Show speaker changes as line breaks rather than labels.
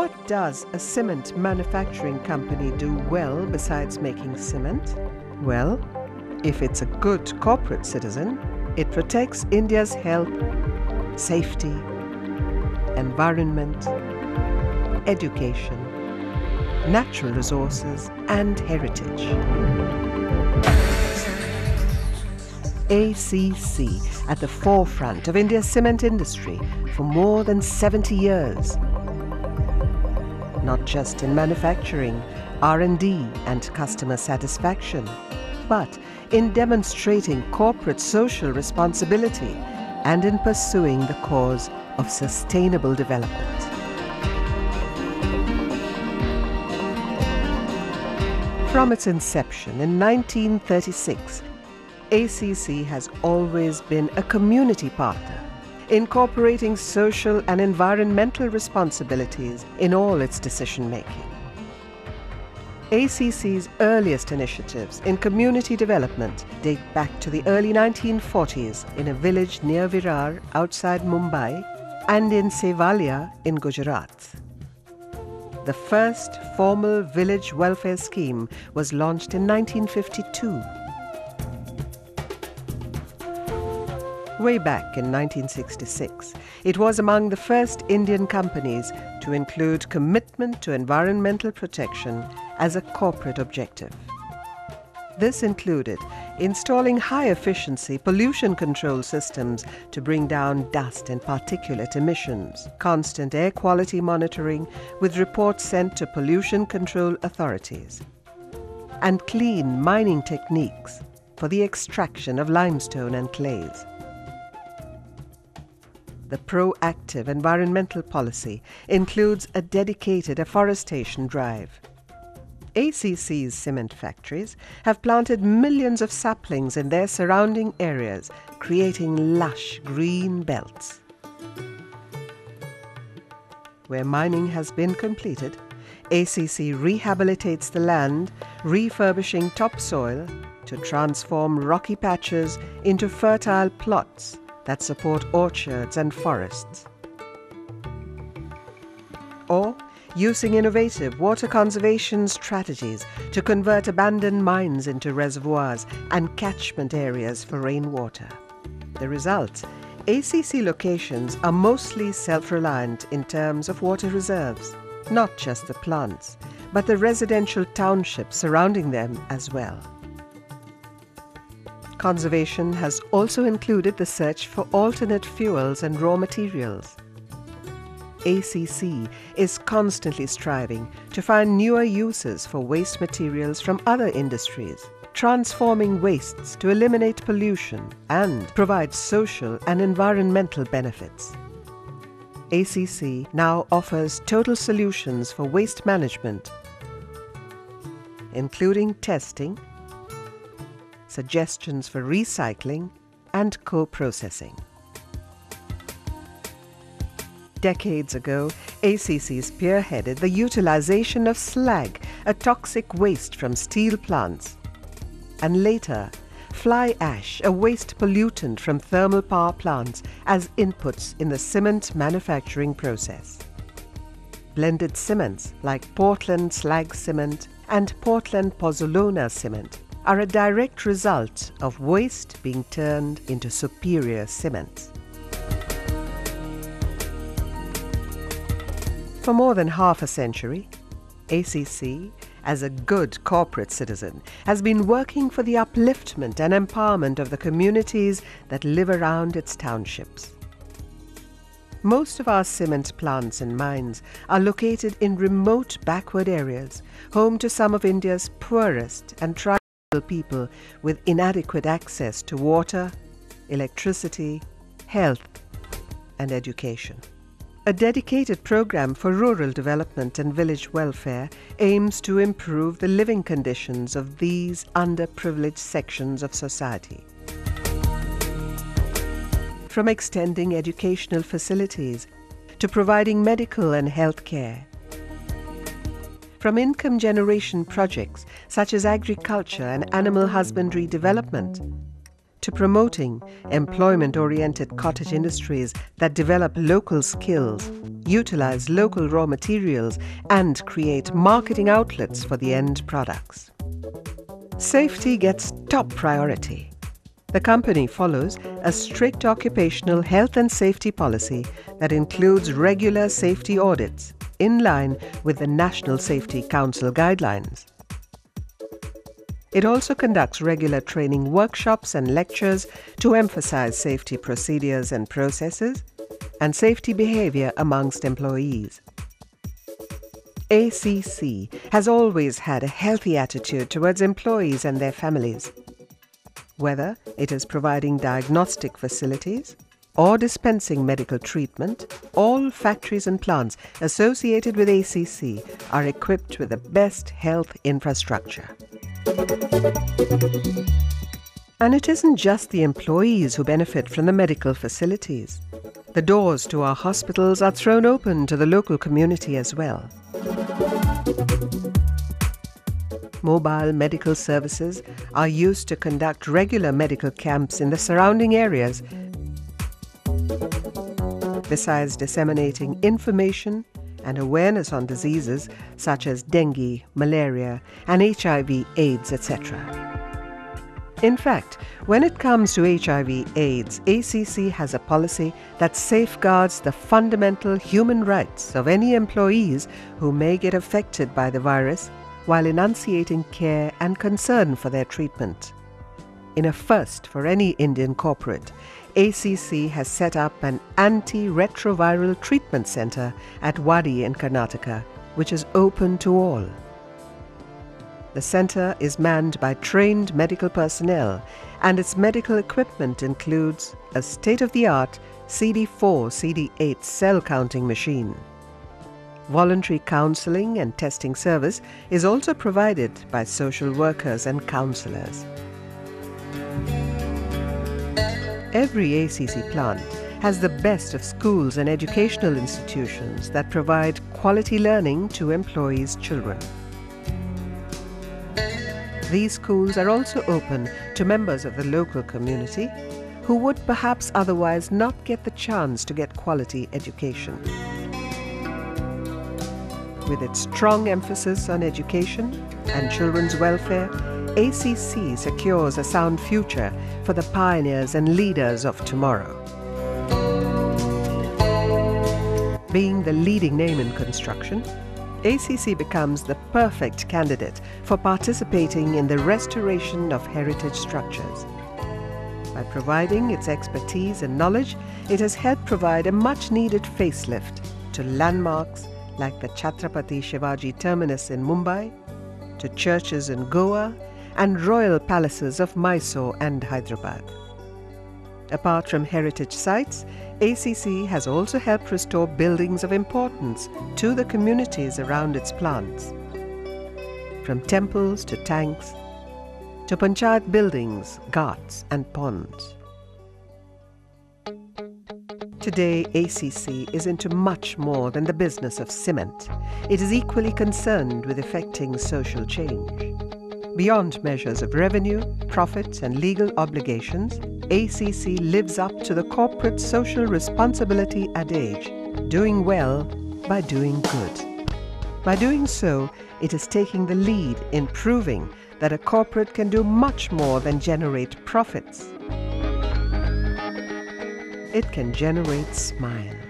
What does a cement manufacturing company do well besides making cement? Well, if it's a good corporate citizen, it protects India's health, safety, environment, education, natural resources, and heritage. ACC at the forefront of India's cement industry for more than 70 years. Not just in manufacturing, R&D, and customer satisfaction, but in demonstrating corporate social responsibility and in pursuing the cause of sustainable development. From its inception in 1936, ACC has always been a community partner, incorporating social and environmental responsibilities in all its decision-making. ACC's earliest initiatives in community development date back to the early 1940s in a village near Virar outside Mumbai and in Sevalia in Gujarat. The first formal village welfare scheme was launched in 1952. Way back in 1966, it was among the first Indian companies to include commitment to environmental protection as a corporate objective. This included installing high-efficiency pollution control systems to bring down dust and particulate emissions, constant air quality monitoring with reports sent to pollution control authorities, and clean mining techniques for the extraction of limestone and clays. The proactive environmental policy includes a dedicated afforestation drive. ACC's cement factories have planted millions of saplings in their surrounding areas, creating lush green belts. Where mining has been completed, ACC rehabilitates the land, refurbishing topsoil to transform rocky patches into fertile plots that support orchards and forests. Or using innovative water conservation strategies to convert abandoned mines into reservoirs and catchment areas for rainwater. The result, ACC locations are mostly self-reliant in terms of water reserves, not just the plants, but the residential townships surrounding them as well. Conservation has also included the search for alternate fuels and raw materials. ACC is constantly striving to find newer uses for waste materials from other industries, transforming wastes to eliminate pollution and provide social and environmental benefits. ACC now offers total solutions for waste management, including testing, suggestions for recycling, and co-processing. Decades ago, ACC spearheaded the utilization of slag, a toxic waste from steel plants, and later, fly ash, a waste pollutant from thermal power plants, as inputs in the cement manufacturing process. Blended cements like Portland slag cement and Portland pozzolana cement are a direct result of waste being turned into superior cements. For more than half a century, ACC, as a good corporate citizen, has been working for the upliftment and empowerment of the communities that live around its townships. Most of our cement plants and mines are located in remote backward areas, home to some of India's poorest and tribal people with inadequate access to water, electricity, health, and education. A dedicated program for rural development and village welfare aims to improve the living conditions of these underprivileged sections of society. From extending educational facilities to providing medical and health care, from income generation projects such as agriculture and animal husbandry development, to promoting employment-oriented cottage industries that develop local skills, utilize local raw materials, and create marketing outlets for the end products. Safety gets top priority. The company follows a strict occupational health and safety policy that includes regular safety audits in line with the National Safety Council guidelines. It also conducts regular training workshops and lectures to emphasize safety procedures and processes and safety behavior amongst employees. ACC has always had a healthy attitude towards employees and their families. Whether it is providing diagnostic facilities or dispensing medical treatment, all factories and plants associated with ACC are equipped with the best health infrastructure. And it isn't just the employees who benefit from the medical facilities. The doors to our hospitals are thrown open to the local community as well. Mobile medical services are used to conduct regular medical camps in the surrounding areas, besides disseminating information and awareness on diseases such as dengue, malaria, and HIV/AIDS, etc. In fact, when it comes to HIV/AIDS, ACC has a policy that safeguards the fundamental human rights of any employees who may get affected by the virus while enunciating care and concern for their treatment. In a first for any Indian corporate, ACC has set up an anti-retroviral treatment center at Wadi in Karnataka, which is open to all. The center is manned by trained medical personnel, and its medical equipment includes a state-of-the-art CD4/CD8 cell counting machine. Voluntary counseling and testing service is also provided by social workers and counselors. Every ACC plant has the best of schools and educational institutions that provide quality learning to employees' children. These schools are also open to members of the local community who would perhaps otherwise not get the chance to get quality education. With its strong emphasis on education and children's welfare, ACC secures a sound future for the pioneers and leaders of tomorrow. Being the leading name in construction, ACC becomes the perfect candidate for participating in the restoration of heritage structures. By providing its expertise and knowledge, it has helped provide a much-needed facelift to landmarks like the Chhatrapati Shivaji Terminus in Mumbai, to churches in Goa, and royal palaces of Mysore and Hyderabad. Apart from heritage sites, ACC has also helped restore buildings of importance to the communities around its plants. From temples to tanks, to panchayat buildings, ghats and ponds. Today, ACC is into much more than the business of cement. It is equally concerned with effecting social change. Beyond measures of revenue, profits, and legal obligations, ACC lives up to the corporate social responsibility adage, doing well by doing good. By doing so, it is taking the lead in proving that a corporate can do much more than generate profits. It can generate smiles.